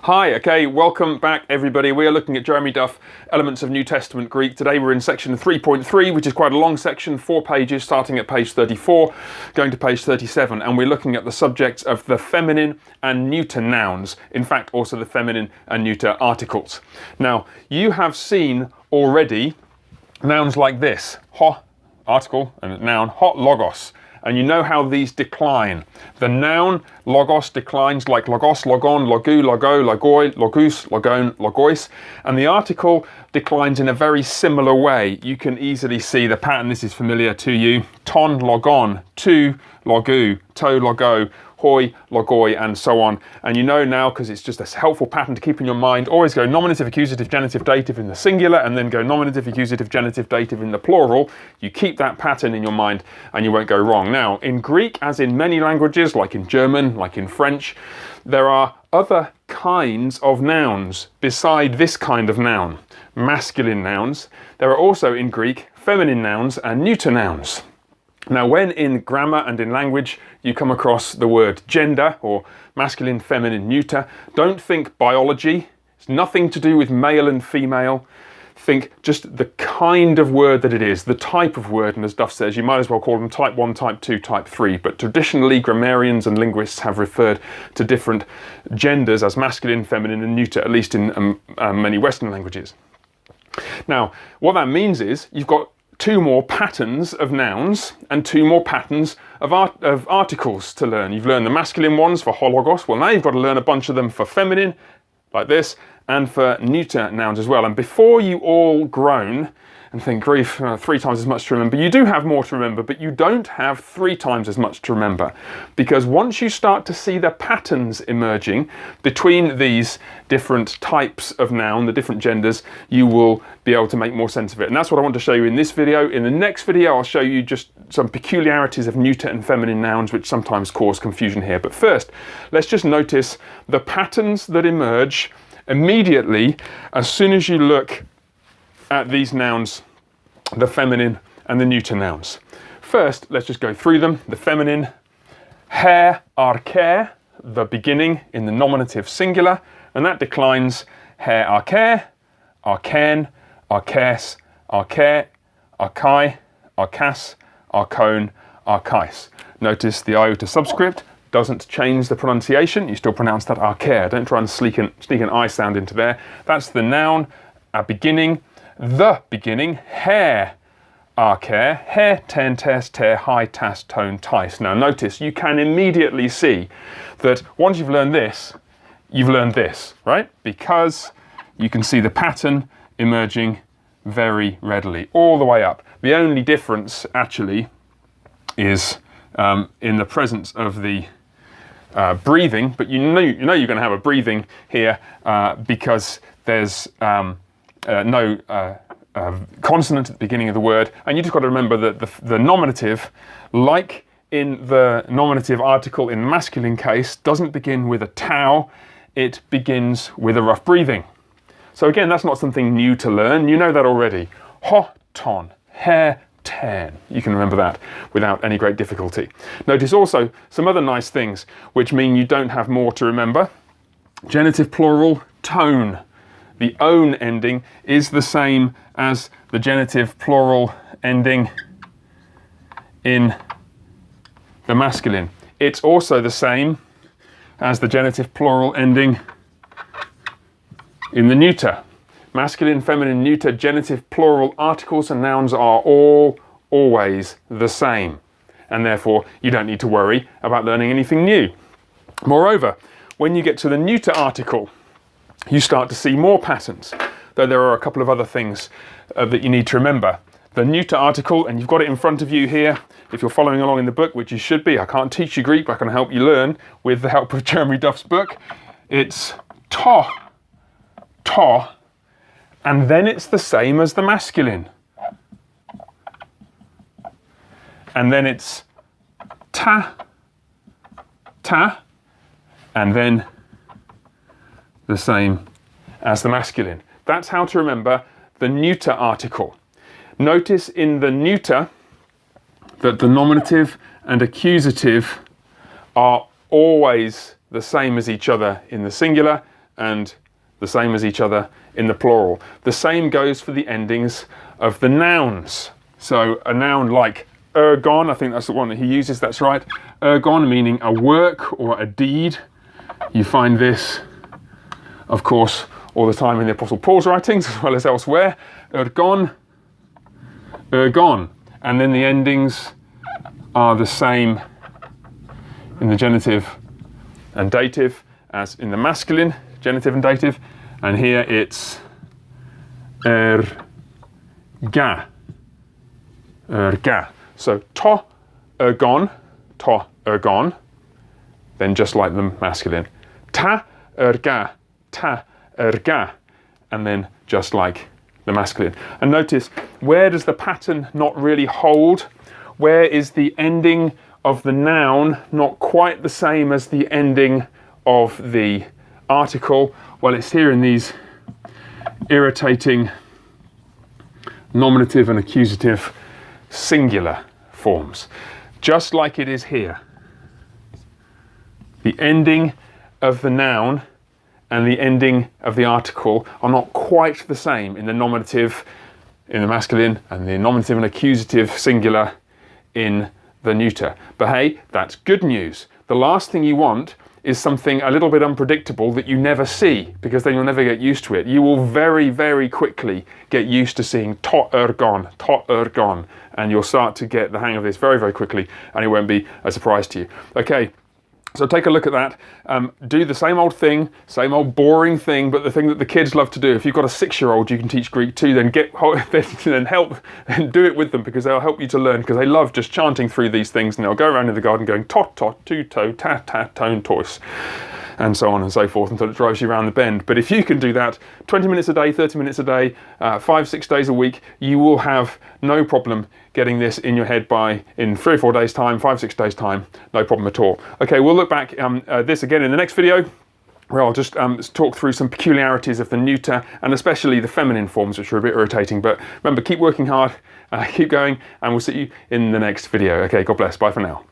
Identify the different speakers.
Speaker 1: Hi, okay, welcome back everybody. We are looking at Jeremy Duff, Elements of New Testament Greek. Today we're in section 3.3, which is quite a long section, 4 pages, starting at page 34, going to page 37, and we're looking at the subjects of the feminine and neuter nouns. In fact, also the feminine and neuter articles. Now, you have seen already nouns like this, ho, article, and noun, hot logos. And you know how these decline. The noun logos declines like logos, logon, logu, logo, logoi, logus, logon, logois. And the article declines in a very similar way. You can easily see the pattern. This is familiar to you. Ton, logon, tu, logu, to, logo, hoi, logoi, and so on. And you know now, because it's just a helpful pattern to keep in your mind, always go nominative, accusative, genitive, dative in the singular, and then go nominative, accusative, genitive, dative in the plural. You keep that pattern in your mind and you won't go wrong. Now, in Greek, as in many languages, like in German, like in French, there are other kinds of nouns beside this kind of noun, masculine nouns. There are also in Greek feminine nouns and neuter nouns. Now, when in grammar and in language you come across the word gender or masculine, feminine, neuter, don't think biology. It's nothing to do with male and female. Think just the kind of word that it is, the type of word, and as Duff says, you might as well call them type 1, type 2, type 3. But traditionally, grammarians and linguists have referred to different genders as masculine, feminine, and neuter, at least in many Western languages. Now, what that means is you've got 2 more patterns of nouns and 2 more patterns of articles to learn. You've learned the masculine ones for hologos. Well, now you've got to learn a bunch of them for feminine, like this, and for neuter nouns as well. And before you all groan and think, grief, 3 times as much to remember, you do have more to remember, but you don't have 3 times as much to remember. Because once you start to see the patterns emerging between these different types of noun, the different genders, you will be able to make more sense of it. And that's what I want to show you in this video. In the next video, I'll show you just some peculiarities of neuter and feminine nouns, which sometimes cause confusion here. But first, let's just notice the patterns that emerge immediately as soon as you look at these nouns, the feminine and the neuter nouns. First, let's just go through them. The feminine, hair, arche, the beginning in the nominative singular, and that declines hair, arche, archen, arches, arche, archai, archas, archon, archais. Notice the iota subscript doesn't change the pronunciation. You still pronounce that arche. Don't try and sneak an I sound into there. That's the noun, a beginning. The beginning, hair, arche, hair, ten, test, tear, high, tas, tone, tis. Now notice, you can immediately see that once you've learned this, you've learned this, right? Because you can see the pattern emerging very readily, all the way up. The only difference, actually, is in the presence of the breathing, but you know you're going to have a breathing here because there's no consonant at the beginning of the word, and you just got to remember that the nominative, like in the nominative article in the masculine case, doesn't begin with a tau, it begins with a rough breathing. So again, that's not something new to learn, you know that already. Ho, ton, hair, ten. You can remember that without any great difficulty. Notice also some other nice things which mean you don't have more to remember. Genitive plural, tone. The own ending is the same as the genitive plural ending in the masculine. It's also the same as the genitive plural ending in the neuter. Masculine, feminine, neuter, genitive plural articles and nouns are all always the same. And therefore, you don't need to worry about learning anything new. Moreover, when you get to the neuter article, you start to see more patterns, though there are a couple of other things that you need to remember. The neuter article, and you've got it in front of you here, if you're following along in the book, which you should be. I can't teach you Greek, but I can help you learn with the help of Jeremy Duff's book. It's to, and then it's the same as the masculine. And then it's ta, and then the same as the masculine. That's how to remember the neuter article. Notice in the neuter that the nominative and accusative are always the same as each other in the singular and the same as each other in the plural. The same goes for the endings of the nouns. So a noun like ergon, I think that's the one that he uses, that's right. Ergon meaning a work or a deed. You find this, of course, all the time in the Apostle Paul's writings as well as elsewhere. Ergon, ergon. And then the endings are the same in the genitive and dative as in the masculine, genitive and dative. And here it's erga, erga. So to ergon, then just like the masculine. Ta erga, and then just like the masculine. And notice, where does the pattern not really hold? Where is the ending of the noun not quite the same as the ending of the article? Well, it's here in these irritating nominative and accusative singular forms, just like it is here. The ending of the noun and the ending of the article are not quite the same in the nominative in the masculine and the nominative and accusative singular in the neuter. But hey, that's good news. The last thing you want is something a little bit unpredictable that you never see, because then you'll never get used to it. You will very, very quickly get used to seeing to ergon, and you'll start to get the hang of this very, very quickly, and it won't be a surprise to you. Okay. So take a look at that. Do the same old thing, same old boring thing, but the thing that the kids love to do. If you've got a 6-year-old you can teach Greek to, then help and do it with them, because they'll help you to learn, because they love just chanting through these things, and they'll go around in the garden going tot, tot, tu, to, ta, ta, tone, tois, and so on and so forth until it drives you around the bend. But if you can do that 20 minutes a day, 30 minutes a day, 5-6 days a week, you will have no problem getting this in your head in 3 or 4 days time, 5-6 days time, no problem at all. Okay, we'll look back this again in the next video, where I'll just talk through some peculiarities of the neuter, and especially the feminine forms, which are a bit irritating. But remember, keep working hard, keep going, and we'll see you in the next video. Okay, God bless, bye for now.